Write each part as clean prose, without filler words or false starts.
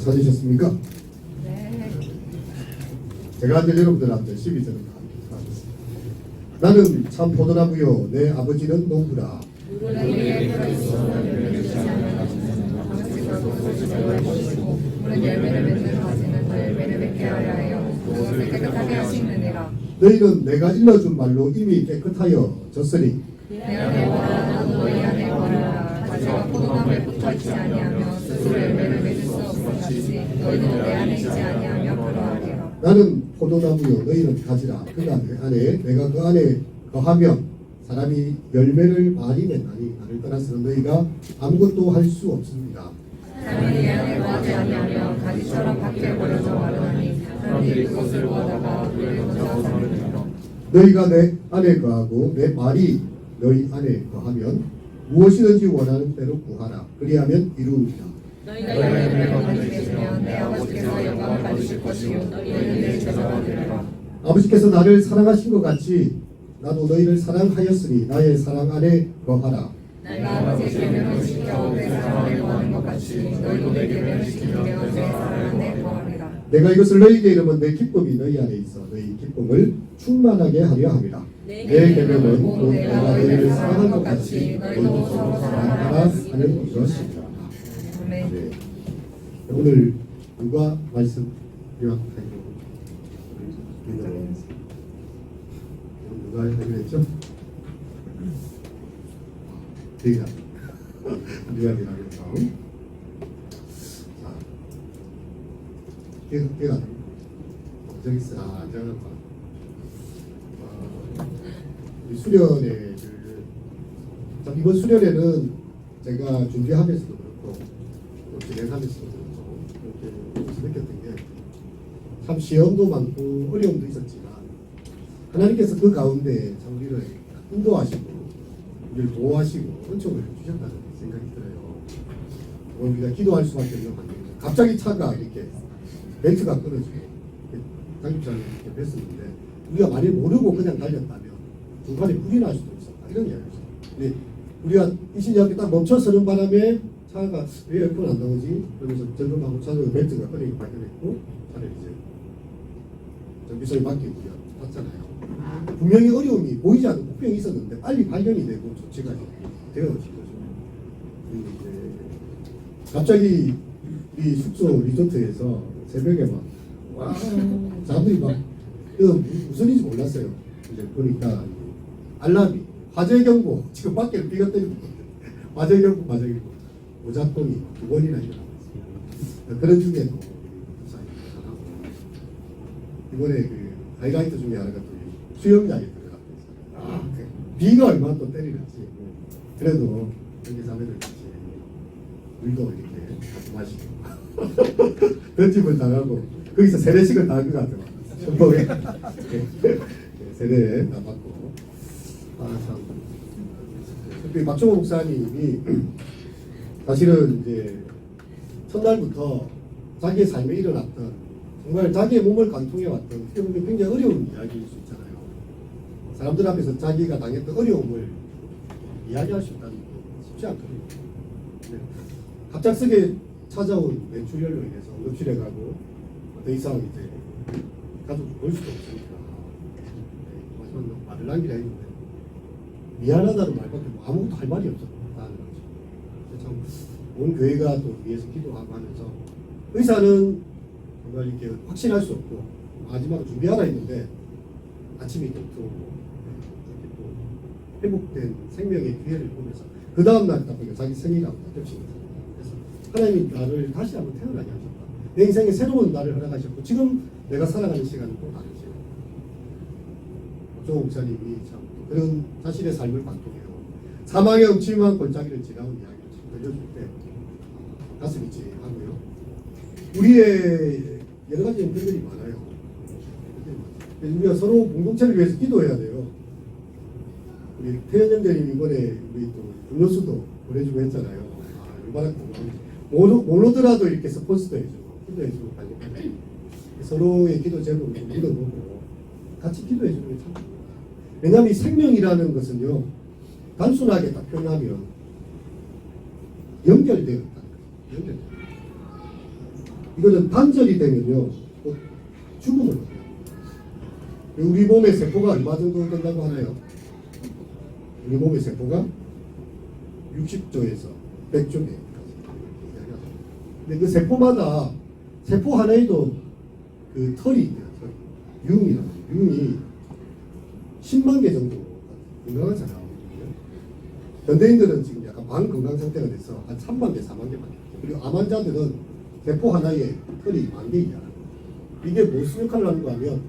찾으셨습니까? 네. 제가 이제 여러분들한테 12절을 하겠습니다. 나는 참 포도나무요 내 아버지는 농부라. 너희는 내가 일러준 말로 이미 깨끗하여졌으니 내 안에 거라 나도 너희 안에 거라. 가지가 포도나무에 붙어있지 아니하며 스스로 열매를 맺을 수 없음같이 너희도 내 안에 있지 아니하며 그러하리라. 나는 포도나무요 너희는 가지라. 그 안에 내가 그 안에 거하면 사람이 열매를 많이 맺나니 나를 떠나서는 너희가 아무것도 할 수 없습니다. 사람이 내 안에 거하지 아니하며 가지처럼 밖에 버려져 마르나니 사람들이 그것을 모아다가 불에 던져 버리리라. 너희가 내 안에 거하고 내 말이 너희 안에 거하면 무엇이든지 원하는 대로 구하라. 그리하면 이루리라. 너희가 열매를 가지시면 내 아버지께서 영광을 받으실 것이요 너희는 내 제자가 되리라. 아버지께서 나를 사랑하신 것 같이 나도 너희를 사랑하였으니 나의 사랑 안에 거하라. 내가 아버지의 계명을 지켜 내 사랑 안에 거하는 것 같이 너희도 내 계명을 지키며 내 사랑 안에 거하리라. 내가 이것을 너희에게 이르면 내 기쁨이 너희 안에 있어 너희 기쁨을 충만하게 하려 함이라. 내 계명은 곧 내가 너희를 사랑한 것 같이 너희도 서로 사랑하라 하는 것이니라. 아멘. 네. 오늘 누가 말씀 요약하기로 누가 하기로 했죠? 대기라 미안이라 그래서 계속 깨가 저기 있어. 저는 수련회 참 이번 수련회는 제가 준비하면서도 그렇고 또 진행하면서도 그렇고 그렇게 느꼈던 게 참 시험도 많고 어려움도 있었지만 하나님께서 그 가운데 참 우리를 인도하시고 우리를 보호하시고 은총을 주셨다는 생각이 들어요. 우리가 기도할 수밖에 없는 환경이죠. 갑자기 차가 이렇게 벨트가 끊어지고 장집사를 이렇게 뵀었는데 우리가 만일 모르고 그냥 달렸다면 중간에 불이 날 수도 있었다 이런 이야기죠. 근데 우리가 이신이 앞에 딱 멈춰 서는 바람에 차가 왜 에어컨 안 나오지? 그러면서 점검하고 차도 벨트가 끊어지고 발견했고 차를 이제 정비소에 맡기고 우리가 탔잖아요. 분명히 어려움이 보이지 않는 폭병이 있었는데 빨리 발견이 되고 조치가 되어진 거죠. 그리고 이제 갑자기 이 숙소 리조트에서 새벽에 막 와, 사람들이 막 무슨 일인지 몰랐어요. 이제 보니까 알람이 화재 경보 지금 밖에 비가 때리고 화재 경보 오작동이 2번이나 일어났어요. 그런 중에도 이번에 그 하이라이트 중에 하나가 또 수영장에 들어갔고 있어요. 비가 얼마나 또 때리는지 그래도 여기 자매들 같이 물도 이렇게 마시고 던짐을 당하고 거기서 세례식을 당한 것 같아요. 전복에 세례 다 받고 참 특히 박종호 목사님이 사실은 이제 첫날부터 자기의 삶에 일어났던 정말 자기의 몸을 관통해왔던 굉장히 어려운 이야기일 수 있잖아요. 사람들 앞에서 자기가 당했던 어려움을 이야기할 수 있다는 게 쉽지 않거든요. 갑작스레 찾아온 뇌출혈로 인해서 응급실에 가고 더 이상 이제 가족 볼 수도 없으니까 마지막 말을 남기려 했는데 미안하다는 말밖에 아무것도 할 말이 없었다는 거죠. 참 온 교회가 또 위해서 기도하고 하면서 의사는 정말 이렇게 확신할 수 없고 마지막으로 준비하라 했는데 아침이 또 이렇게 또 회복된 생명의 기회를 보면서 그 다음날 딱 보니까 자기 생일하고 겹친 거예요. 그래서 하나님이 나를 다시 한번 태어나게 하셨다. 내 인생에 새로운 날을 허락하셨고 지금 내가 살아가는 시간은 또 다르죠. 박종호 목사님이 참 그런 자신의 삶을 관통해요. 사망의 음침한 골짜기를 지나온 이야기를 들려줄 때 가슴이 찌하고요. 우리의 여러 가지 형편들이 많아요. 우리가 서로 공동체를 위해서 기도해야 돼요. 우리 태연 형제님 이번에 우리 또 음료수도 보내주고 했잖아요. 얼마나 고마운지. 못 오더라도 이렇게 스폰서도 해주고 기도해주고 서로의 기도 제목을 좀 물어보고 같이 기도해주는 게 참 좋아요. 왜냐하면 이 생명이라는 것은요 단순하게 딱 표현하면 연결되어 있다는 거예요. 연결되어 이거는 단절이 되면요 곧 죽음을 얻어요. 우리 몸의 세포가 얼마 정도 된다고 하나요? 우리 몸의 세포가 60조에서 100조에 근데 그 세포마다 세포 하나에도 그 털이 있대요. 융이라고. 융이 10만 개 정도 건강한 사람이거든요. 현대인들은 지금 약간 반건강 상태가 돼서 한 3만 개, 4만 개밖에 없어요. 그리고 암 환자들은 세포 하나에 털이 10,000개 이하라는 거예요. 이게 무슨 역할을 하는가 하면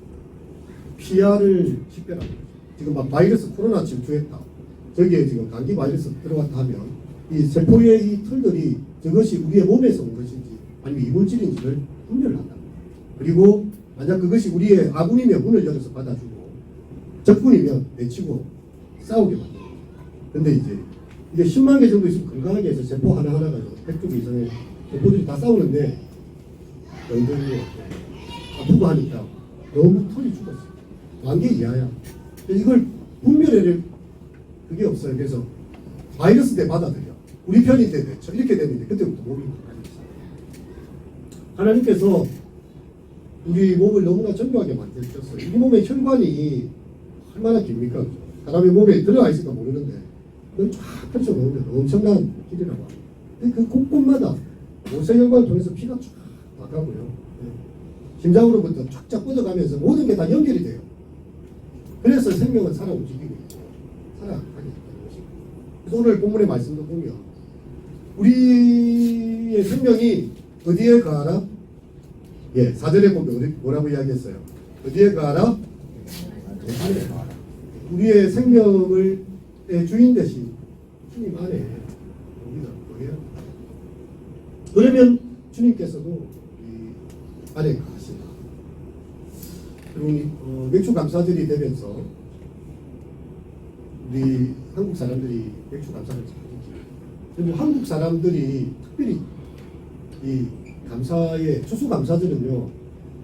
PR을 식별하는 거죠. 지금 막 바이러스 코로나 침투했다. 저기에 지금 감기 바이러스 들어갔다 하면 이 세포의 이 털들이 저것이 우리의 몸에서 온 것인지 아니면 이물질인지를 분별을 한다. 그리고 만약 그것이 우리의 아군이면 문을 열어서 받아주고 적군이면 내치고 싸우게 만듭니다. 근데 이제 이게 10만 개 정도 있으면 건강하게 해서 세포 하나하나가 100조 이상의 세포들이 다 싸우는데 너희들이 아프고 하니까 너무 털이 죽었어. 10,000개 이하야. 이걸 분별해낼 그게 없어요. 그래서 바이러스 때 받아들여. 우리 편이 때 내쳐. 이렇게 되는데 그때부터 몸이 강해졌어요. 하나님께서 우리 몸을 너무나 정교하게 만들었어요. 우리 몸의 혈관이 얼마나 깁니까? 사람의 몸에 들어가 있을까 모르는데 그걸 쫙 펼쳐놓으면 엄청난 길이라고 합니다. 근데 그 곳곳마다 모세혈관을 통해서 피가 쫙 나가고요. 심장으로부터 쫙쫙 뻗어가면서 모든 게 다 연결이 돼요. 그래서 생명은 살아 움직이고 있고 살아가게 된다는 것입니다. 그래서 오늘 본문의 말씀도 보면 우리의 생명이 어디에 가하라? 예, 4절에 보면 뭐라고 이야기했어요? 어디에 가하라? 안에 가하라. 우리의 생명을 주인 대신 주님 안에 우리가 거예요. 그러면 주님께서도 이 안에 가신다. 그리고 맥주 감사절이 되면서 우리 한국 사람들이 맥주 감사를 잘 지키고 그리고 한국 사람들이 특별히 이 감사의 추수 감사절은요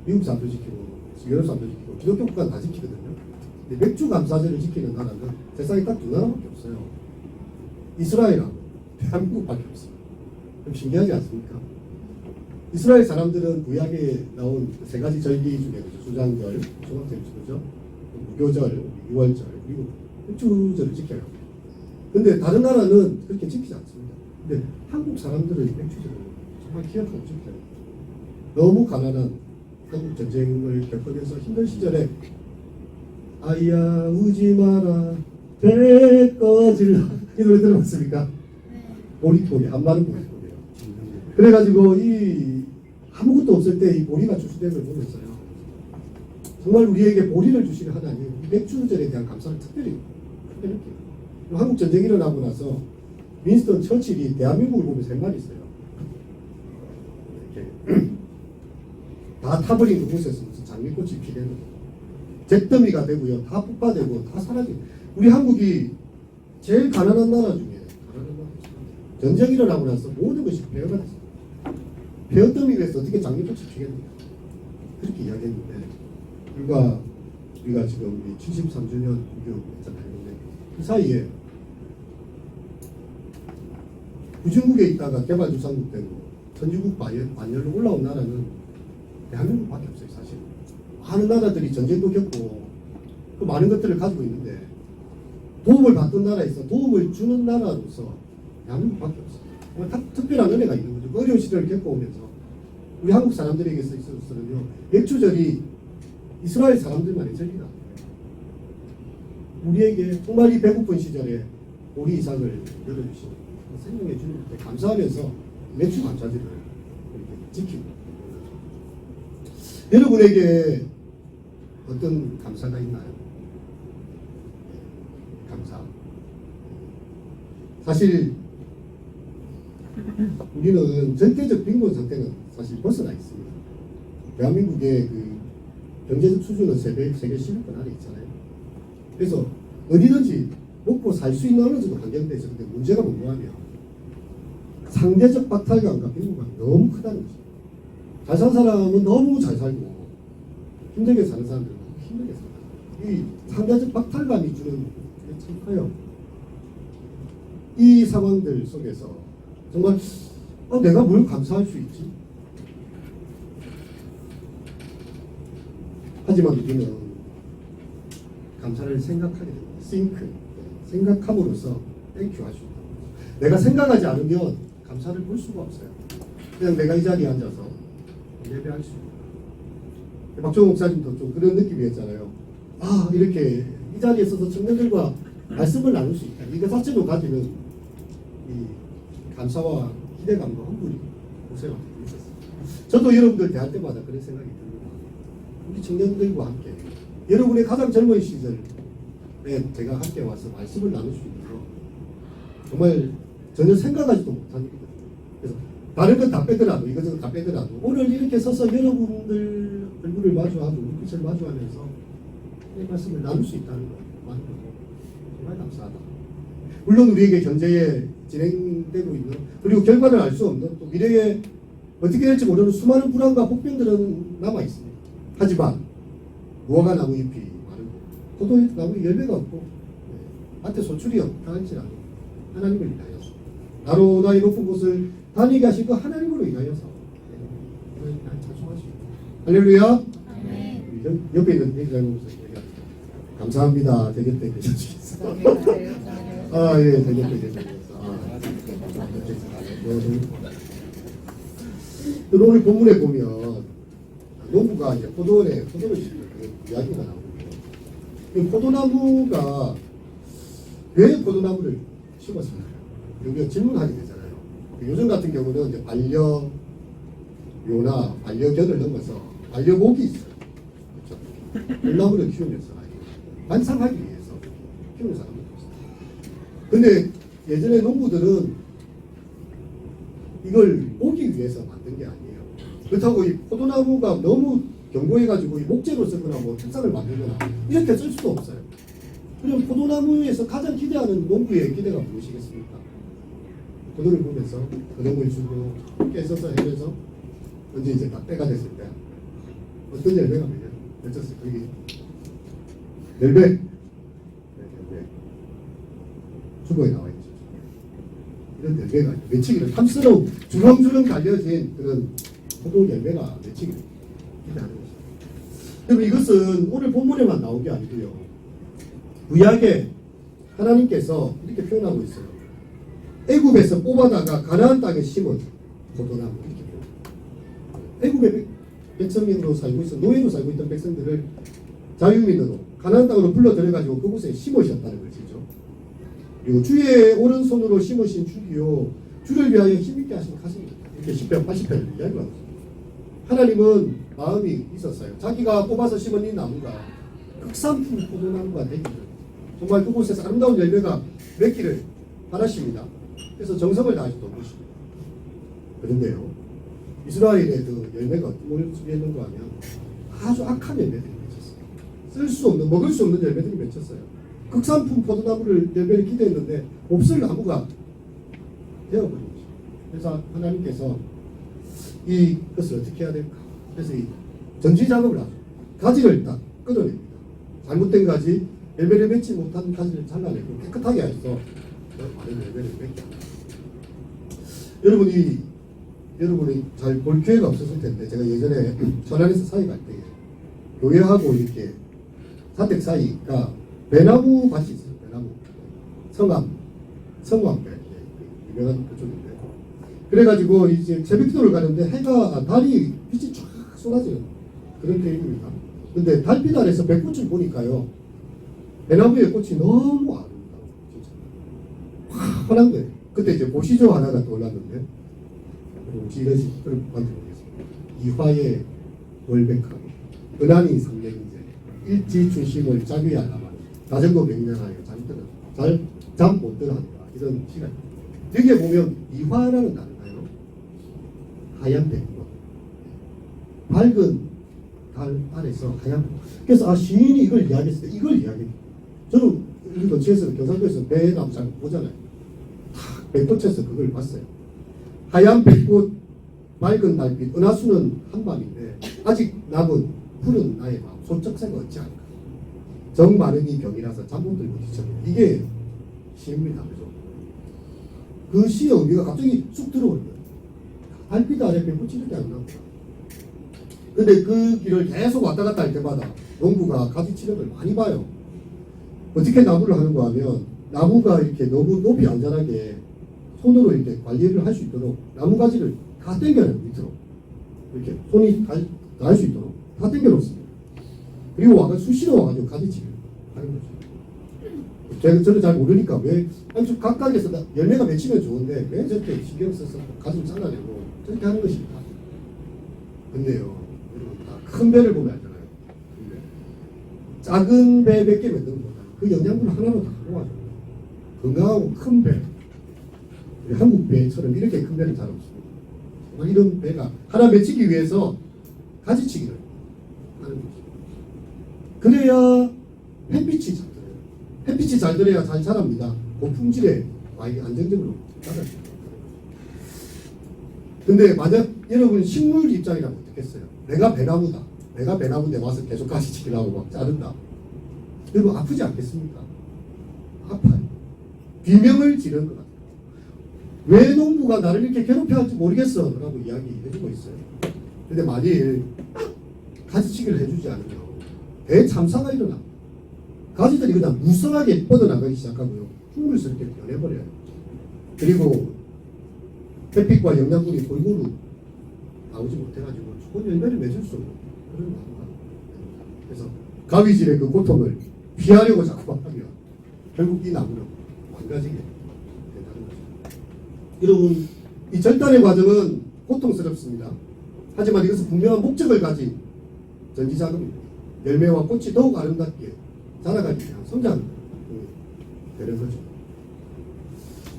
미국 사람도 지키고 유럽 사람도 지키고 기독교 국가는 다 지키거든요. 근데 맥주 감사절을 지키는 나라는 세상에 딱 두 나라밖에 없어요. 이스라엘하고 대한민국밖에 없어요. 좀 신기하지 않습니까? 이스라엘 사람들은 구약에 나온 세 가지 절기 중에 수장절, 초막절, 그죠? 무교절, 유월절 그리고 맥주절을 지켜요. 근데 다른 나라는 그렇게 지키지 않습니다. 근데 한국 사람들은 맥주절을 정말 기억하고 지켜요. 너무 가난한 한국 전쟁을 겪으면서 힘든 시절에 아이야 우지 마라 배 꺼질라 이 노래 들어봤습니까? 보리토리 한마는 보리토리예요. 그래가지고 이 아무것도 없을 때 이 보리가 출시되는 걸 보면서요 정말 우리에게 보리를 주시는 하나님 이 맥주절에 대한 감사를 특별히 느껴요. 한국 전쟁이 일어나고 나서 윈스턴 처칠이 대한민국을 보면서 한 말이 있어요. 이렇게 다 타버린 그곳에서 무슨 장미꽃이 피대는 잿더미가 되고요. 다 폭파되고 다 사라지고 우리 한국이 제일 가난한 나라 중에 가난한 나라. 전쟁이 일어나고 나서 모든 것이 폐허가 됐어요. 폐허더미에서 어떻게 장미꽃이 피겠느냐 그렇게 이야기했는데 불과 우리가 지금 73주년 기념했잖아요. 그 사이에 후진국에 있다가 개발주상국 되고 선진국 반열로 올라온 나라는 대한민국밖에 없어요. 사실 많은 나라들이 전쟁도 겪고 그 많은 것들을 가지고 있는데 도움을 받던 나라에서 도움을 주는 나라로서 대한민국밖에 없어요. 특별한 은혜가 있는 거죠. 그 어려운 시절을 겪어오면서 우리 한국 사람들에게 있어서는요 맥주절이 이스라엘 사람들만의 절기다. 우리에게 정말 이 배고픈 시절에 우리 이삭을 열어주신 생명의 주님께 감사하면서 맥주 감사절을 이렇게 지키고 여러분에게 어떤 감사가 있나요? 감사. 사실 우리는 전체적 빈곤 상태는 사실 벗어나 있습니다. 대한민국의 그 경제적 수준은 세계 10위권 안에 있잖아요. 그래서 어디든지 먹고 살 수 있는 어느 정도 환경돼 있어. 근데 문제가 뭐냐면 상대적 박탈감과 빈곤감이 너무 크다는 거죠. 잘 사는 사람은 너무 잘 살고 힘들게 사는 사람들은 너무 힘들게 살아요. 이 상대적 박탈감이 주는 게 참 커요. 이 상황들 속에서 정말 내가 뭘 감사할 수 있지? 하지만 우리는 감사를 생각하게 됩니다. think, 생각함으로써 땡큐 할 수 있다. 내가 생각하지 않으면 감사를 볼 수가 없어요. 그냥 내가 이 자리에 앉아서 예배할 수 있다. 박종호 목사님도 좀 그런 느낌이었잖아요. 아, 이렇게 이 자리에 서서 청년들과 말씀을 나눌 수 있다. 이거 자체로 가지는 이 감사와 기대감과 흥분이 고생을 있었어요. 저도 여러분들 대할 때마다 그런 생각이 듭니다. 우리 청년들과 함께 여러분의 가장 젊은 시절에 제가 함께 와서 말씀을 나눌 수 있는 거 정말 전혀 생각하지도 못한 일이거든요. 그래서 다른 건 다 빼더라도 이것저것 다 빼더라도 오늘 이렇게 서서 여러분들 얼굴을 마주하고 눈빛을 마주하면서 이 말씀을 나눌 수 있다는 거 정말 감사하다. 물론 우리에게 현재에 진행되고 있는 그리고 결과를 알 수 없는 또 미래에 어떻게 될지 모르는 수많은 불안과 복병들은 남아 있습니다. 하지만 무화과 나무 잎이 마르고 포도나무 열매가 없고 밭에 소출이 없다 할지라도 하나님을 인하여서 나로 나의 높은 곳을 다니게 하신 그 하나님으로 인하여서 난 찬송할 수 있다. 할렐루야. 옆에 있는 얘기하면서 감사합니다. 대결 때 계셔주겠어. 아, 예, 대결 때 계셔주겠어. 오늘 본문에 보면 농부가 이제 포도원에 포도를 심는 그런 이야기가 나오거든요. 이 포도나무가 왜 포도나무를 심었을까요? 여기가 질문하게 되잖아요. 요즘 같은 경우는 이제 반려묘나 반려견을 넘어서 반려목이 있어요. 그렇죠? 들나무를 키우면서 관상하기 위해서 키우는 사람도 있어요. 근데 예전에 농부들은 이걸 보기 위해서 만든 게 아니에요. 그렇다고 이 포도나무가 너무 견고해가지고 이 목재로 쓰거나 뭐 책상을 만들거나 이렇게 쓸 수도 없어요. 그럼 포도나무에서 가장 기대하는 농부의 기대가 무엇이겠습니까? 포도를 보면서 그놈을 주고 깨서서 해서 언제 이제 딱 때가 됐을 때 어떤 열매가 맺혔어요. 거기 열매, 열매 주보에 나와 있죠. 이런 열매가 맺히기를 탐스러운 주렁주렁 달려진 그런 포도 열매가 맺히기를 기대하는 것입니다. 그럼 이것은 오늘 본문에만 나온 게 아니고요. 구약에 하나님께서 이렇게 표현하고 있어요. 애굽에서 뽑아다가 가나안 땅에 심은 포도나무 이렇게 표현합니다. 애굽의 백성민으로 살고 있어 노예로 살고 있던 백성들을 자유민으로 가나안 땅으로 불러 들여가지고 그곳에 심으셨다는 것이죠. 그리고 주의 오른손으로 심으신 주기요 주를 위하여 힘있게 하신 가슴입니다. 이렇게 10편 80편을 이야기하고 있습니다. 하나님은 마음이 있었어요. 자기가 뽑아서 심은 이 나무가 극산품 포도나무가 되기를 정말 그곳에서 아름다운 열매가 맺기를 바라십니다. 그래서 정성을 다해서 돕으십니다. 그런데요, 이스라엘의 그 열매가 어떤 모습이 있는 거 하면 아주 악한 열매들이 맺혔어요. 쓸 수 없는, 먹을 수 없는 열매들이 맺혔어요. 극산품 포도나무를 열매를 기대했는데 없을 나무가 되어버린 거죠. 그래서 하나님께서 이것을 어떻게 해야 될까? 그래서 이 전지 작업을 하죠. 가지를 딱 끊어냅니다. 잘못된 가지, 열매를 맺지 못한 가지를 잘라내고 깨끗하게 해서 많은 열매를 맺게 합니다. 여러분이 잘 볼 기회가 없었을 텐데 제가 예전에 천안에서 사회 갈 때 교회하고 이렇게 사택 사이가 배나무 밭이 있어요. 배나무 성암배 유명한 그쪽인데 그래가지고 이제 새벽기도를 가는데 달이 빛이 쫙 쏟아지는 그런 계획입니다. 근데 달빛 아래서 백꽃을 보니까요 배나무의 꽃이 너무 아름다워 진짜 환한 거예요. 그때 이제 보시조 하나가 떠올랐는데 혹시 이런 식으로 만들어보겠습니다. 이화의 월백하고 은하니 상명인제 일지춘심을 자귀하다만 자전거 경량하여 잠 못 들어한다 이런 시간. 여기에 보면 이화라는 단어가요 하얀 백꽃 밝은 달 아래서 하얀 그래서 시인이 이걸 이야기했을 때 이걸 이야기해요. 저는 우리 근처에서 경상도에서 배나무 잘 보잖아요. 탁 백꽃에서 그걸 봤어요. 하얀 백꽃, 맑은 달빛, 은하수는 한밤인데 아직 남은 푸른 나의 마음, 소쩍새가 어찌 할까? 정 많은 이 병이라서 잠 못 들고 뒤척여. 이게 시입니다. 그죠? 그 시의 의미가 갑자기 쑥 들어오는 거예요. 달빛 아래 백꽃이 이렇게 안 나옵니다. 근데 그 길을 계속 왔다 갔다 할 때마다 농부가 가지 치력을 많이 봐요. 어떻게 나무를 하는가 하면 나무가 이렇게 너무 높이 안 자라게 손으로 이렇게 관리를 할 수 있도록 나무 가지를 다 당겨요 밑으로. 이렇게 손이 닿을 수 있도록 다 당겨 놓습니다. 그리고 와가 수시로 와가지고 가지치기를 하는 거죠. 저는 잘 모르니까 왜 아니 좀 각각에서 열매가 맺히면 좋은데 왜 저렇게 신경 써서 가지를 잘라내고 저렇게 하는 것입니까? 근데요 여러분 다 큰 배를 보면 알잖아요. 근데 작은 배 몇 개 만드는 거다. 그 영양분을 하나로 다 모아줘요. 건강하고 큰 배. 우리 한국 배처럼 이렇게 큰 배는 잘 없습니다. 이런 배가 하나 맺히기 위해서 가지치기를 하는 거죠. 그래야 햇빛이 잘 들어요. 햇빛이 잘 들어야 잘 자랍니다. 고품질의 과일이 안정적으로 자랄 수 있는 거예요. 근데 만약 여러분 식물 입장이라면 어떻겠어요? 내가 배나무다. 내가 배나무인데 와서 계속 가지치기를 하고 막 자른다. 여러분 아프지 않겠습니까? 아파요. 비명을 지르는 것 같아요. 왜 농부가 나를 이렇게 괴롭혀 할지 모르겠어 라고 이야기해주고 있어요. 근데 만일 가지치기를 해주지 않으면 대참사가 일어나 가지들이 그냥 무성하게 뻗어나가기 시작하고요. 흉물스럽게 변해버려요. 그리고 햇빛과 영양분이 골고루 나오지 못해가지고 좋은 열매를 맺을 수 없는 그런 나무가 됩니다. 그래서 가위질의 그 고통을 피하려고 자꾸 하면 결국 이 나무는 망가지게 된다는 거죠. 여러분 이 절단의 과정은 고통스럽습니다. 하지만 이것은 분명한 목적을 가진 전지작업입니다. 열매와 꽃이 더욱 아름답게 자라가기 위한 성장이 되는 거죠.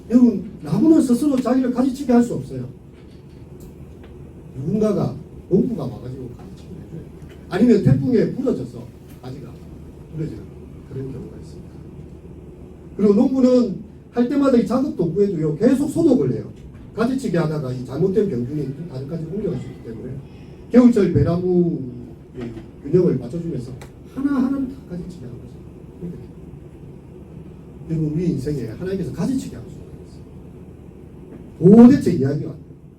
여러분 나무는 스스로 자기를 가지치게 할 수 없어요. 누군가가 농부가 와가지고 가지치기를 해줘요. 아니면 태풍에 부러져서 가지가 부러지는 그런 경우가 있습니다. 그리고 농부는 할 때마다 이 작업 도구에도요 계속 소독을 해요. 가지치기 하다가 이 잘못된 병균이 다른까지 옮겨갈 수 있기 때문에 겨울철 배나무 균형을 맞춰주면서 하나하나를 다 가지치기 하는 거죠. 그리고 우리 인생에 하나님께서 가지치기 하는 수가 있어요. 도대체 이야기가 안 돼요.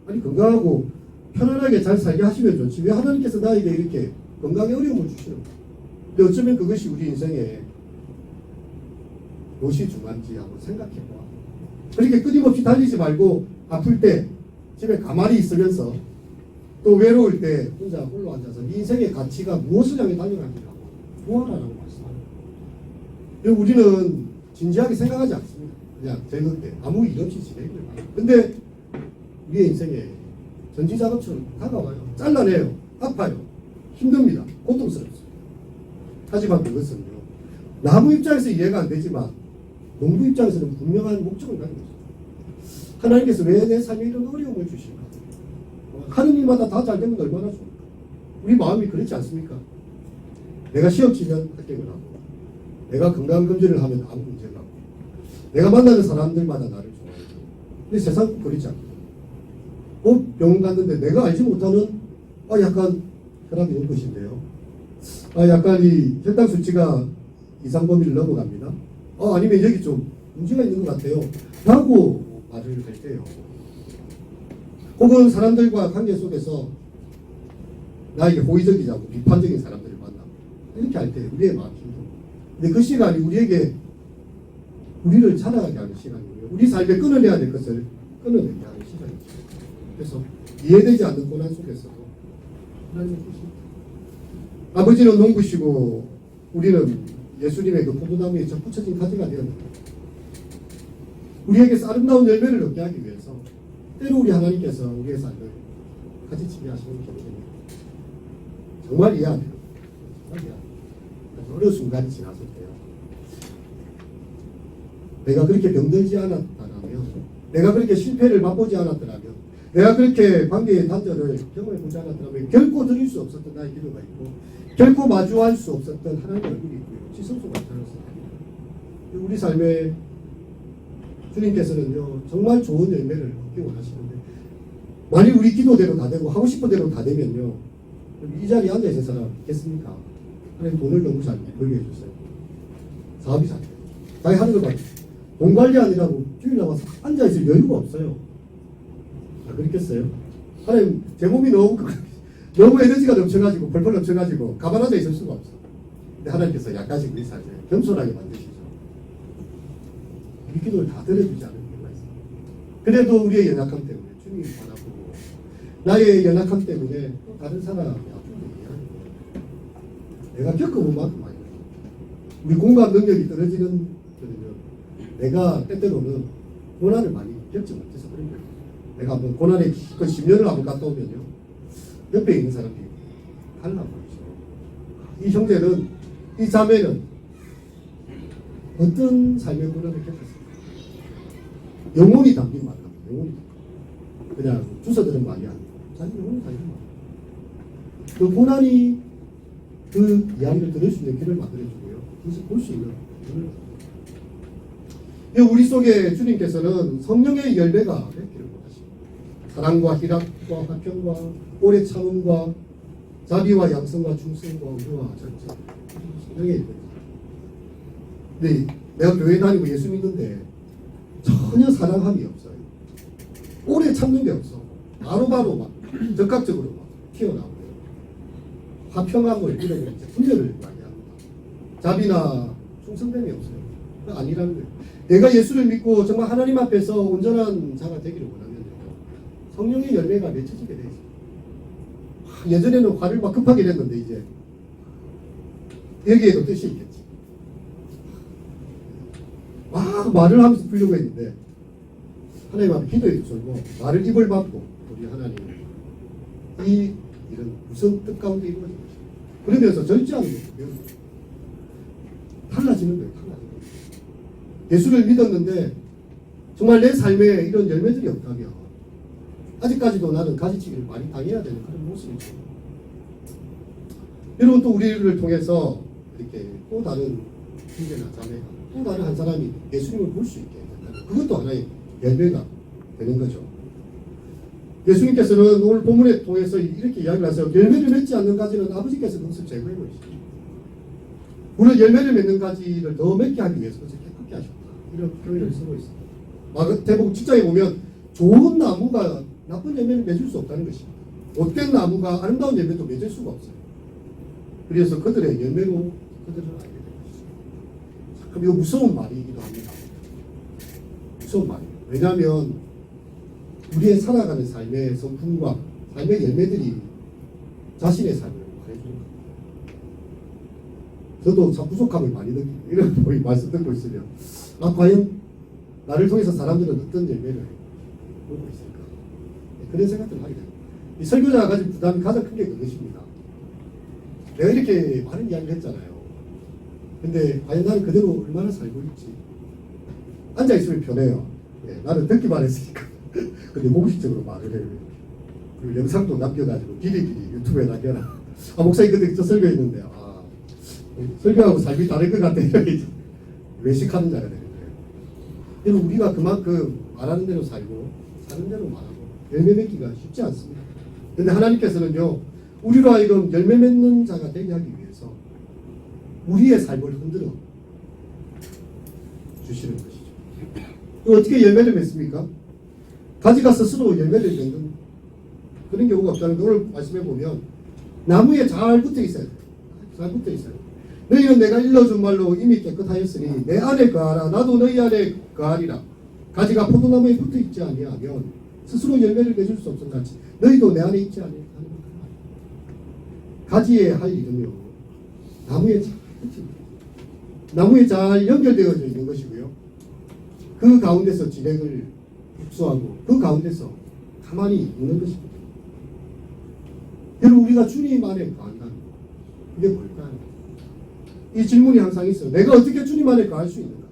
아니 건강하고 편안하게 잘 살게 하시면 좋지 왜 하나님께서 나에게 이렇게 건강에 어려움을 주시는 거예요. 근데 어쩌면 그것이 우리 인생에 무엇이 중요한지 한번 생각해봐. 그렇게 끊임없이 달리지 말고 아플 때 집에 가만히 있으면서 또 외로울 때 혼자 홀로 앉아서 네 인생의 가치가 무엇을 향해 달려가는지라고 보아라라고 말씀하는. 우리는 진지하게 생각하지 않습니다. 그냥 즐겁게 아무 일 없이 지내기를 바랍니다. 근데 우리의 인생에 전지작업처럼 다가와요. 잘라내요. 아파요. 힘듭니다. 고통스럽습니다. 하지만 그것은요 나무 입장에서 이해가 안 되지만 농부 입장에서는 분명한 목적을 가지고 있습니다. 하나님께서 왜 내 삶에 이런 어려움을 주실까? 하는 일마다 다 잘 되면 얼마나 좋을까? 우리 마음이 그렇지 않습니까? 내가 시험 치면 합격을 하고 내가 건강검진을 하면 아무 문제가 없고 내가 만나는 사람들마다 나를 좋아해요. 근데 세상은 그렇지 않거든요. 병원 갔는데 내가 알지 못하는 약간 혈압이 높으신데요. 약간 이 혈당 수치가 이상 범위를 넘어갑니다. 아니면 여기 좀 문제가 있는 것 같아요. 라고 말을 할 때요. 혹은 사람들과 관계 속에서 나에게 호의적이지 않고 비판적인 사람들을 만나 이렇게 할 때 우리의 마음이 힘듭니다. 근데 그 시간이 우리에게 우리를 자라가게 하는 시간이고요. 우리 삶에 끊어내야 될 것을 끊어내게 하는 시간이죠. 그래서 이해되지 않는 고난 속에서도 하나님을 보십니다. 아버지는 농부시고 우리는 예수님의 그 포도나무에 접붙여진 가지가 되었습니다. 우리에게서 아름다운 열매를 얻게 하기 위해서 때로 우리 하나님께서 우리의 삶을 가지치게 하시는 경우입니다. 정말 이해 안 돼요. 정말 이해 안 돼요. 어려운 순간이 지났을 때요. 내가 그렇게 병들지 않았다면, 내가 그렇게 실패를 맛보지 않았더라면, 내가 그렇게 관계의 단절을 경험해보지 않았더라면 결코 드릴 수 없었던 나의 기도가 있고 결코 마주할 수 없었던 하나님의 얼굴이 있고요. 지성소가 나타났습니다. 우리 삶에 주님께서는요 정말 좋은 열매를 얻기 원하시는데 만일 우리 기도대로 다 되고 하고 싶은 대로 다 되면요 이 자리에 앉아있을 사람 있겠습니까? 하나님 돈을 너무 잘 벌게 해주세요. 사업이 잘 돼요. 자기 하는 걸 봐요. 돈 관리하느라고 주일 나와서 앉아있을 여유가 없어요. 그렇겠어요? 하나님 제 몸이 너무 너무 에너지가 넘쳐가지고 펄펄 넘쳐가지고 가만 앉아 있을 수가 없어. 근데 하나님께서 약간씩 우리 삶에 겸손하게 만드시죠. 우리 기도를 다 들어주지 않은 경우가 있어요. 그래도 우리의 연약함 때문에 주님이 바라보고 나의 연약함 때문에 또 다른 사람이 아픔을 이해하는 거예요. 내가 겪어본 만큼 많이 그래요. 우리 공감 능력이 떨어지는 거는요. 내가 때때로는 고난을 많이 겪지 못해서 그런 거예요. 내가 한번 고난의 그 10년을 한번 갔다 오면요. 옆에 있는 사람이 달라버리죠. 이 형제는, 이 자매는 어떤 삶의 고난을 겪었을까? 영혼이 담긴 말입니다. 영혼이 담긴. 그냥 주워들은 말이 아니고 자기 영혼이 담긴 말. 그 고난이 그 이야기를 들을 수 있는 길을 만들어주고요. 그것을 볼 수 있는 길을 만들어주고요. 우리 속에 주님께서는 성령의 열매가 맺기를 원하십니다. 사랑과 희락과 화평과 오래 참음과 자비와 양성과 충성과 의와 절제. 성령의 열매입니다. 근데 내가 교회 다니고 예수 믿는데 전혀 사랑함이 없어요. 오래 참는 게 없어. 바로바로 막 적극적으로 막 튀어나오고요. 화평함을 이런 이제 분열을 많이 합니다. 자비나 충성됨이 없어요. 아니라는 거예요. 내가 예수를 믿고 정말 하나님 앞에서 온전한 자가 되기를 원하면요. 성령의 열매가 맺혀지게 되죠. 예전에는 화를 막 급하게 냈는데 이제 여기에도 뜻이 있겠지. 막 말을 하면서 풀려고 했는데 하나님 앞에 기도해 주시고 말을 입을 받고 우리 하나님 이 이런 무슨 뜻 가운데 이루어진 것입니다. 그러면서 절제하는 거예요. 달라지는 거예요. 달라지는 거예요. 예수를 믿었는데 정말 내 삶에 이런 열매들이 없다면 아직까지도 나는 가지치기를 많이 당해야 되는 그런 모습이죠. 여러분 또 우리를 통해서 이렇게 또 다른 형제나 자매가 또 다른 한 사람이 예수님을 볼 수 있게 된다면 그것도 하나의 열매가 되는 거죠. 예수님께서는 오늘 본문에 통해서 이렇게 이야기를 하세요. 열매를 맺지 않는 가지는 아버지께서 그것을 제거해 버리시죠. 물론 열매를 맺는 가지를 더 맺게 하기 위해서 그것을 깨끗게 하셨다. 이런 표현을 쓰고 있습니다. 대부분 직장에 보면 좋은 나무가 나쁜 열매를 맺을 수 없다는 것입니다. 못된 나무가 아름다운 열매도 맺을 수가 없어요. 그래서 그들의 열매로 그들을 알게 된 것이죠. 그럼 이거 무서운 말이기도 합니다. 무서운 말이에요. 왜냐하면 우리의 살아가는 삶의 성품과 삶의 열매들이 자신의 삶을 말해주는 겁니다. 저도 참 부족함을 많이 느끼고 이런 말씀 듣고 있으면 과연 나를 통해서 사람들은 어떤 열매를 보고 있을까? 그런 생각들을 하게 됩니다. 이 설교자가 가진 부담이 가장 큰 게 그것입니다. 내가 이렇게 많은 이야기를 했잖아요. 근데 과연 나는 그대로 얼마나 살고 있지? 앉아있으면 편해요. 나는 듣기만 했으니까. 근데 목식적으로 말을 해요. 그리고 영상도 남겨가지고 길이길이 유튜브에 남겨라. 목사님 그때 저 설교했는데 설교하고 삶이 다를 것 같아. 이렇게 외식하는 자가 되는 거예요. 여러분 우리가 그만큼 말하는 대로 살고 사는 대로 말하고 열매 맺기가 쉽지 않습니다. 그런데 하나님께서는요 우리로 하여금 열매 맺는 자가 되게 하기 위해서 우리의 삶을 흔들어 주시는 것이죠. 어떻게 열매를 맺습니까? 가지가 스스로 열매를 맺는 그런 경우가 없다는 걸 오늘 말씀해 보면 나무에 잘 붙어 있어야 돼요. 잘 붙어 있어요. 너희는 내가 일러준 말로 이미 깨끗하였으니 내 안에 거하라. 나도 너희 안에 거하리라. 가지가 포도나무에 붙어 있지 아니하면 스스로 열매를 맺을 수 없음 같이 너희도 내 안에 있지 아니하는 가지에 할 일은요 나무에 잘 붙입니다. 나무에 잘 연결되어져 있는 것이고요. 그 가운데서 진액을 흡수하고 그 가운데서 가만히 있는 것입니다. 여러분 우리가 주님 안에 거한다는 것 이게 뭘까요? 이 질문이 항상 있어요. 내가 어떻게 주님 안에 거할 수 있는가?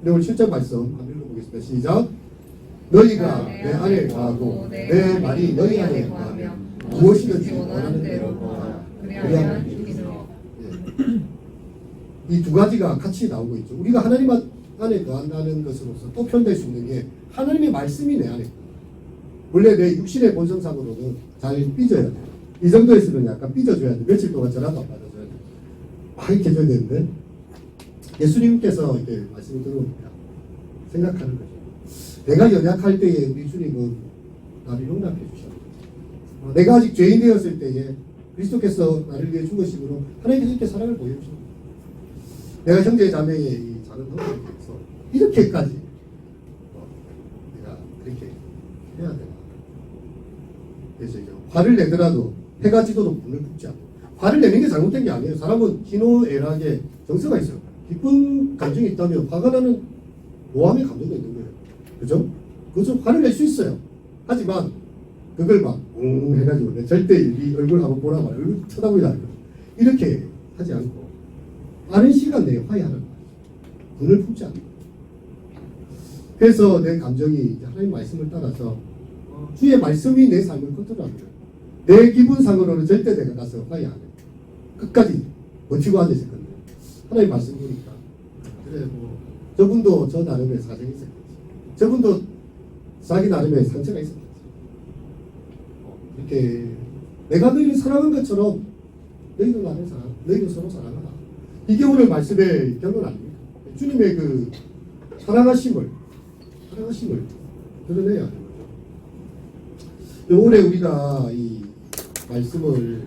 네, 오늘 7장 말씀 한번 읽어보겠습니다. 시작. 너희가 내 안에 거하고 내 말이 너희 안에 거하면 무엇이든지 원하는 대로 거하라. 그래야 이 두 가지가 같이 나오고 있죠. 우리가 하나님 안에 거한다는 것으로서 또 표현될 수 있는 게 하나님의 말씀이 내 안에 있다. 원래 내 육신의 본성상으로는 잘 삐져야 돼. 이 정도에서는 약간 삐져줘야 돼. 며칠 동안 전화도 안 받아줘야 돼. 막 이렇게 해줘야 되는데 예수님께서 이렇게 말씀을 들어오니까 생각하는 거죠. 내가 연약할 때에 우리 주님은 나를 용납해 주셨다. 내가 아직 죄인 되었을 때에 그리스도께서 나를 위해 죽으심으로 하나님께서 이렇게 사랑을 보여주십니다. 내가 형제 자매의 이 작은 허물에 대해서 이렇게까지 내가 그렇게 해야 되나. 그래서 이제 화를 내더라도 해가 지도록 불을 붙지 않고, 화를 내는 게 잘못된 게 아니에요. 사람은 희노애락에 정서가 있어요. 기쁜 감정이 있다면 화가 나는 모함의 감정도 있는 거예요. 그죠? 그래서 화를 낼 수 있어요. 하지만 그걸 막 해가지고 내 절대 이 얼굴 한번 보라 말 얼굴 쳐다보지 않고 이렇게 하지 않고 빠른 시간 내에 화해하는 거예요. 분을 품지 않는 거예요. 그래서 내 감정이 하나님 말씀을 따라서 주의 말씀이 내 삶을 컨트롤합니다. 내 기분상으로는 절대 내가 가서 화해 안 해요. 끝까지 버티고 앉아있을 건데 하나님 말씀 보니까 그래 뭐 저분도 저 나름의 사정이 있었겠지. 저분도 자기 나름의 상처가 있었겠지. 이렇게 내가 너희를 사랑한 것처럼 너희도 나를 사랑, 너희도 서로 사랑하라. 이게 오늘 말씀의 결론 아닙니까? 주님의 그 사랑하심을 드러내야 하는 거죠. 올해 우리가 이 말씀을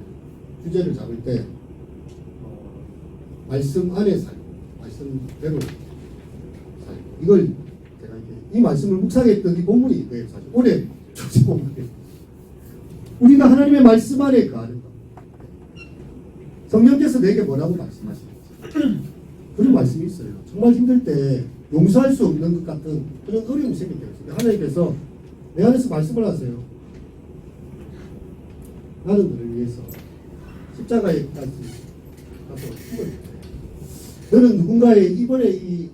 주제를 잡을 때 말씀 안에 살고 말씀대로 살고 이걸 제가 이렇게 이 말씀을 묵상했던 이 본문이 이거예요. 사실 올해 주제 본문이에요. 우리가 하나님의 말씀 안에 거하는 것. 성령께서 내게 뭐라고 말씀하시는지 그런 말씀이 있어요. 정말 힘들 때 용서할 수 없는 것 같은 그런 어려움이 생길 때가 있어요. 하나님께서 내 안에서 말씀을 하세요. 나는 너를 위해서 십자가에까지 가서 죽을 거야. 너는 누군가의 이번에 이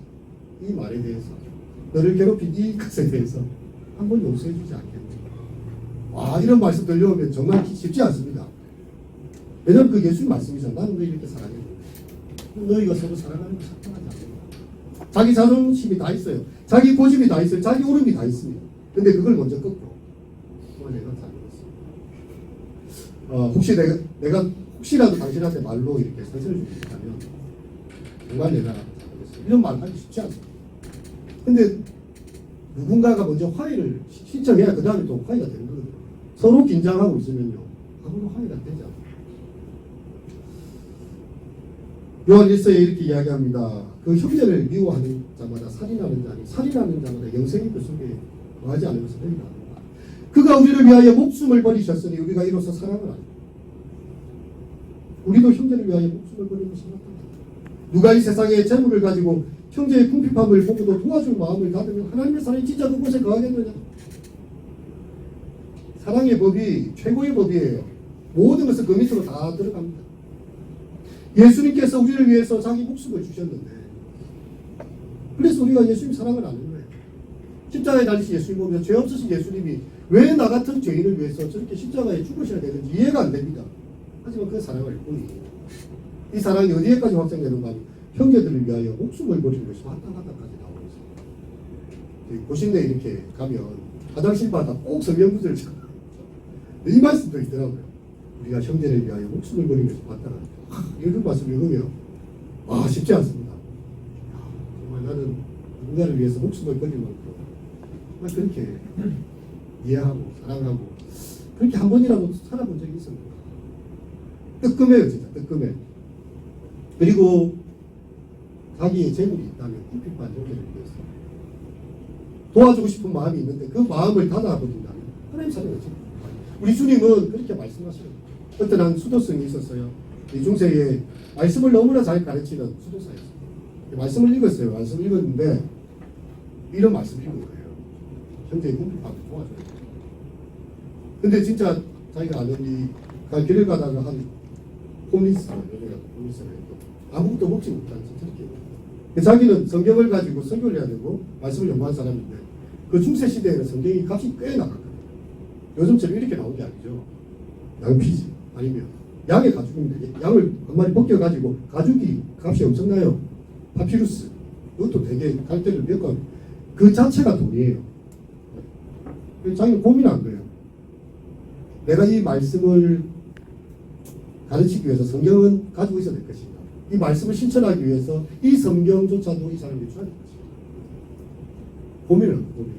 말에 대해서 너를 괴롭힌 이 것에 대해서 한번 용서해 주지 않겠니? 와, 이런 말씀 들려오면 정말 쉽지 않습니다. 왜냐하면 그 예수님 말씀이잖아. 나는 너희 이렇게 사랑해. 너희가 서로 사랑하는 거 착각하지 않는다. 자기 자존심이 다 있어요. 자기 고집이 다 있어요. 자기 오름이 다 있습니다. 근데 그걸 먼저 끊고 내가 잘못했어. 혹시라도 당신한테 말로 이렇게 상처를 주고 있다면 정말 내가 잘못했어. 이런 말 하기 쉽지 않습니다. 근데 누군가가 먼저 화해를 신청해야 그 다음에 또 화해가 되는 거거든요. 서로 긴장하고 있으면요. 아무런 화해가 되지 않아요. 요한 1서에 이렇게 이야기합니다. 그 형제를 미워하는 자마다 살인하는 자니 살인하는 자마다 영생이 그 속에 거하지 않으면서 되리라. 그가 우리를 위하여 목숨을 버리셨으니 우리가 이로써 사랑을 하는. 우리도 형제를 위하여 목숨을 버리고 살았다. 누가 이 세상에 재물을 가지고 형제의 궁핍함을 보고도 도와줄 마음을 가지면 하나님의 사랑이 진짜 그곳에 거하겠느냐? 사랑의 법이 최고의 법이에요. 모든 것은 그 밑으로 다 들어갑니다. 예수님께서 우리를 위해서 자기 목숨을 주셨는데 그래서 우리가 예수님 사랑을 아는 거예요. 십자가에 달리신 예수님 보면 죄 없으신 예수님이 왜 나 같은 죄인을 위해서 저렇게 십자가에 죽으셔야 되는지 이해가 안 됩니다. 하지만 그 사랑을 뿐이에요. 이 사랑이 어디에까지 확장되는가 하면 형제들을 위하여 목숨을 버리는 것이 마땅하다까지 나오고 있습니다. 고신대 이렇게 가면 화장실마다 꼭 성경 구절을 찾아요. 이 말씀도 있더라고요. 우리가 형제를 위하여 목숨을 버리는 것이 마땅하다. 이런 말씀 읽으면 쉽지 않습니다. 정말 나는 누군가를 위해서 목숨을 버릴 만큼 정말 그렇게 이해하고 사랑하고 그렇게 한 번이라도 살아본 적이 있습니다. 뜨끔해요. 진짜 뜨끔해. 그리고 자기의 재물이 있다면 궁핍한 형제를 위해서 도와주고 싶은 마음이 있는데 그 마음을 닫아버린다면 하나님 사랑이죠. 우리 주님은 그렇게 말씀하셔요. 어떤 한 수도승이 있었어요. 이 중세에 말씀을 너무나 잘 가르치는 수도사였어요. 말씀을 읽었어요. 말씀을 읽었는데 이런 말씀을 읽은 거예요. 형제의 궁핍함을 도와줘야 돼요. 근데 진짜 자기가 아는 이 길을 가다가 한 홈리스가 아무것도 먹지 못한 저렇게 자기는 성경을 가지고 설교를 해야 되고 말씀을 연구한 사람인데 그 중세 시대에는 성경이 값이 꽤 나갔거든요. 요즘처럼 이렇게 나온 게 아니죠. 양피지 아니면 양의 가죽입니다. 양을 한 마리 벗겨가지고 가죽이 값이 엄청나요. 파피루스 이것도 되게 갈대를 몇 건 그 자체가 돈이에요. 자기는 고민한 거예요. 내가 이 말씀을 가르치기 위해서 성경은 가지고 있어야 될 것인가. 이 말씀을 실천하기 위해서 이 성경조차도 이 사람이 줘야 될 것인가. 고민을 합니다. 고민.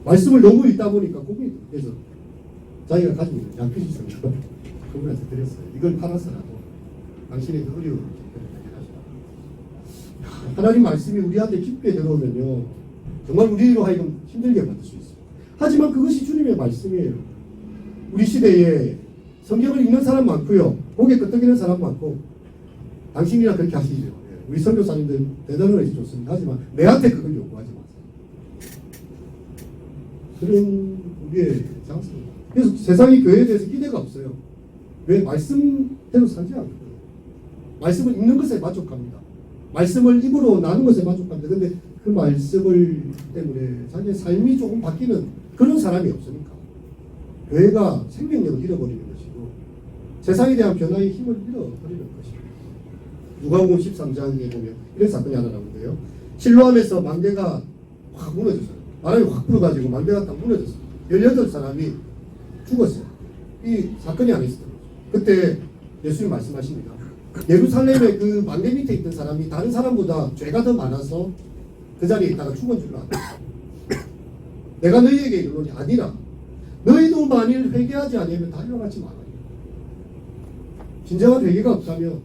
말씀을 너무 읽다 보니까 고민이 돼요. 그래서 자기가 가지고 있는 양피지 성경을 그분한테 드렸어요. 이걸 팔아서라도 당신의 그 어려움을 해결하시라. 하나님 말씀이 우리한테 깊게 들어오면요, 정말 우리로 하여금 힘들게 만들 수 있어요. 하지만 그것이 주님의 말씀이에요. 우리 시대에 성경을 읽는 사람 많고요, 고개 끄덕이는 사람 많고, 당신이나 그렇게 하시죠. 우리 선교사님들 대단히 좋습니다. 하지만 내한테 그걸 요구하지 마세요. 그런 우리의 장소입니다. 그래서 세상이 교회에 대해서 기대가 없어요. 왜? 말씀대로 살지 않거든요. 말씀을 읽는 것에 만족합니다. 말씀을 입으로 나눈 것에 만족합니다. 근데 그 말씀을 때문에 자기의 삶이 조금 바뀌는 그런 사람이 없으니까 교회가 생명력을 잃어버리는 것이고 세상에 대한 변화의 힘을 잃어버리는 것이고, 누가복음 13장에 보면 이런 사건이 하나 나오는데요. 실로암에서 망대가 확 무너졌어요. 바람이 확 불어가지고 망대가 딱 무너졌어요. 18사람이 죽었어요. 이 사건이 안 있었던 거죠. 그때 예수님 말씀하십니다. 예루살렘의 그 망대 밑에 있던 사람이 다른 사람보다 죄가 더 많아서 그 자리에 있다가 죽은 줄 알았다. 내가 너희에게 이르노니 아니라 너희도 만일 회개하지 아니하면 다 이와 같이 말하리라. 진정한 회개가 없다면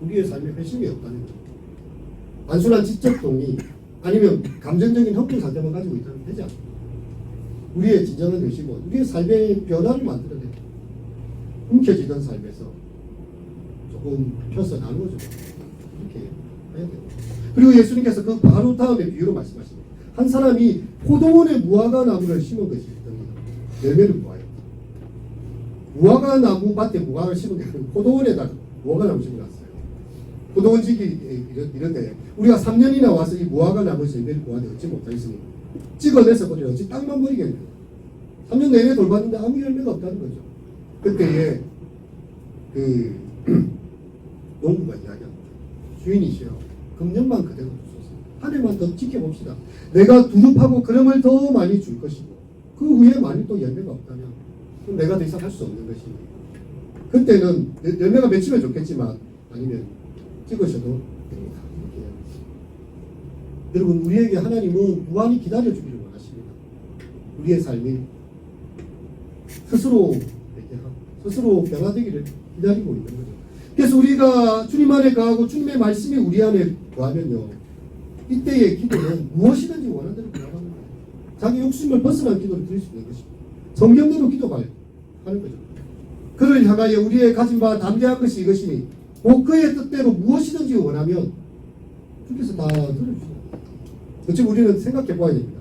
우리의 삶에 회심이 없다는 거죠. 단순한 지적 동의 아니면 감정적인 협동 상태만 가지고 있다면 되지 않습니다. 우리의 진정한 회심은 우리의 삶의 변화를 만들어내요. 움켜쥐던 삶에서 조금 펴서 나누어져 이렇게 해야 돼요. 그리고 예수님께서 그 바로 다음에 비유로 말씀하십니다. 한 사람이 포도원에 무화과 나무를 심은 것이 있더니 열매를 보아요. 무화과 나무 밭에 무화과를 심은 게 아니고 포도원에다가 무화과 나무 심어놨어요. 포도원 지기 이런데 우리가 3년이나 와서 이 무화과 나무에서 열매를 보았는데 어찌 못하겠습니까? 찍어내서 버리면 어찌 땅만 버리겠네요. 3년 내내 돌봤는데 아무 열매가 없다는 거죠. 그때에 그 농부가 이야기합니다. 주인이시여, 금년만 그대로 두소서. 한 해만 더 지켜봅시다. 내가 두릅하고 그름을 더 많이 줄 것이고 그 후에 만일 또 열매가 없다면 그럼 내가 더 이상 할 수 없는 것이니 그때는 열매가 맺히면 좋겠지만 아니면 찍으셔도 됩니다. 여러분, 우리에게 하나님은 무한히 기다려주기를 원하십니다. 우리의 삶이 스스로 회개하고 스스로 변화되기를 기다리고 있는 거죠. 그래서 우리가 주님 안에 거하고 주님의 말씀이 우리 안에 거하면요, 이때의 기도는 무엇이든지 원하는 대로 나가는 거예요. 자기 욕심을 벗어난 기도를 드릴 수 있는 것입니다. 성경대로 기도하는 거죠. 그를 향하여 우리의 가진 바 담대한 것이 이것이니 곧 그의 뜻대로 무엇이든지 원하면 주께서 다 들어주세요. 지금 우리는 생각해 봐야 됩니다.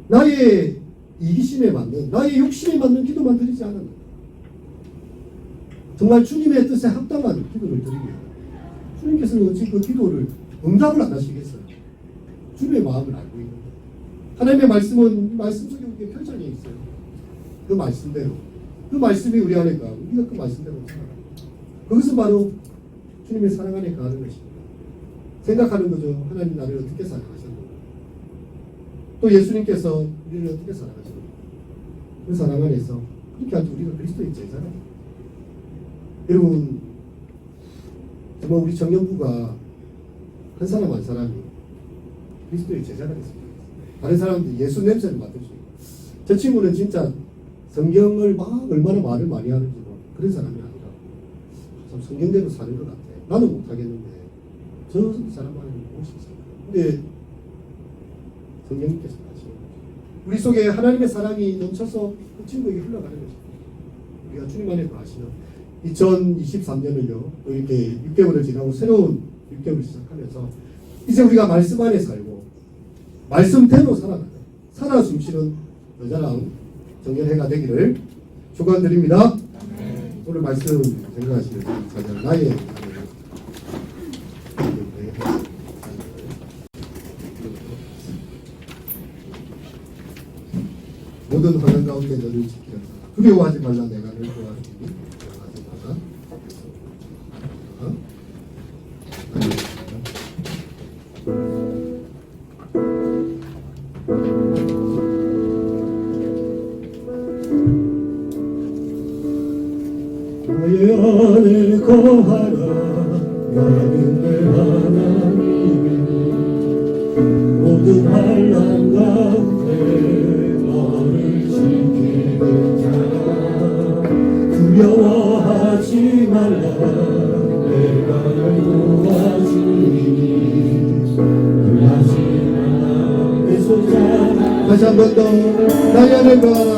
나의 이기심에 맞는, 나의 욕심에 맞는 기도만 드리지 않았는가. 정말 주님의 뜻에 합당한 기도를 드리면 주님께서는 어찌 그 기도를 응답을 안 하시겠어요? 주님의 마음을 알고 있는 거예요. 하나님의 말씀은 말씀 속에 우리에게 펼쳐져 있어요. 그 말씀대로, 그 말씀이 우리 안에 가고 우리가 그 말씀대로 살아가요. 그것은 바로 주님의 사랑 안에 가는 것입니다. 생각하는 거죠. 하나님 나를 어떻게 사랑하셨는가. 또 예수님께서 우리를 어떻게 사랑하셨는가. 그 사랑 안에서 그렇게 아주 우리가 그리스도의 제자라요. 여러분, 정말 우리 정년부가 한 사람 한 사람이 그리스도의 제자가 됐습니다. 다른 사람들이 예수 냄새를 맡을 수 있고, 저 친구는 진짜 성경을 막 얼마나 말을 많이 하는지 그런 사람이 아니라 참 성경대로 사는 것 같아. 나는 못하겠는데 저 사람 안에 무엇이 있을까? 근데 성령님께서 하시는 거죠. 우리 속에 하나님의 사랑이 넘쳐서 그 친구에게 흘러가는 것입니다. 우리가 주님 안에 거하시는 2023년을요, 이렇게 6개월을 지나고 새로운 6개월을 시작하면서 이제 우리가 말씀 안에 살고 말씀대로 살아가는, 살아 숨쉬는 여자랑 정년회가 되기를 축원드립니다. 오늘 말씀 생각하시는 자녀 나의 모든 환경 가운데 너를 지키라. 두려워하지 말라. 내가 너를 도와주니 두려워하지 말라. 나의 안에 거하라. 나는 내 하나님이니 모든 환난 가운데 너를 지키는 자. 두려워하지 말라 내가 널 도와주리니 놀라지 말라 내 손잡아 다시 한 번 더 나의 하나님과